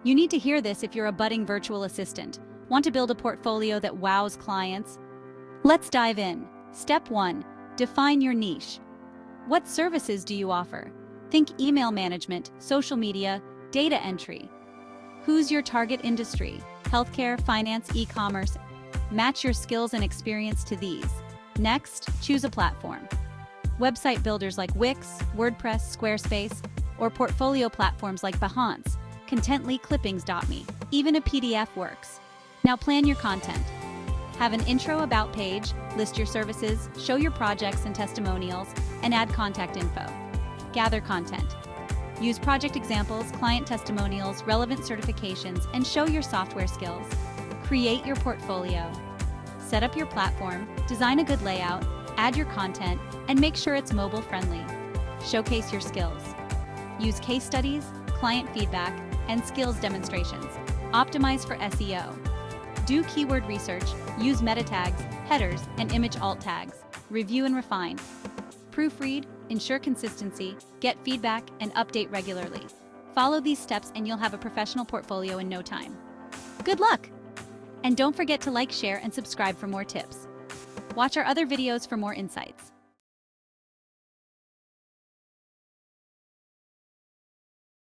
You need to hear this if you're a budding virtual assistant. Want to build a portfolio that wows clients? Let's dive in. Step 1. Define your niche. What services do you offer? Think email management, social media, data entry. Who's your target industry? Healthcare, finance, e-commerce. Match your skills and experience to these. Next, choose a platform. Website builders like Wix, WordPress, Squarespace, or portfolio platforms like Behance, Contently, Clippings.me. Even a PDF works. Now plan your content. Have an intro about page, list your services, show your projects and testimonials, and add contact info. Gather content. Use project examples, client testimonials, relevant certifications, and show your software skills. Create your portfolio. Set up your platform, design a good layout, add your content, and make sure it's mobile-friendly. Showcase your skills. Use case studies, client feedback, and skills demonstrations. Optimize for SEO. Do keyword research, use meta tags, headers, and image alt tags. Review and refine. Proofread, ensure consistency, get feedback, and update regularly. Follow these steps and you'll have a professional portfolio in no time. Good luck! And don't forget to like, share, and subscribe for more tips. Watch our other videos for more insights.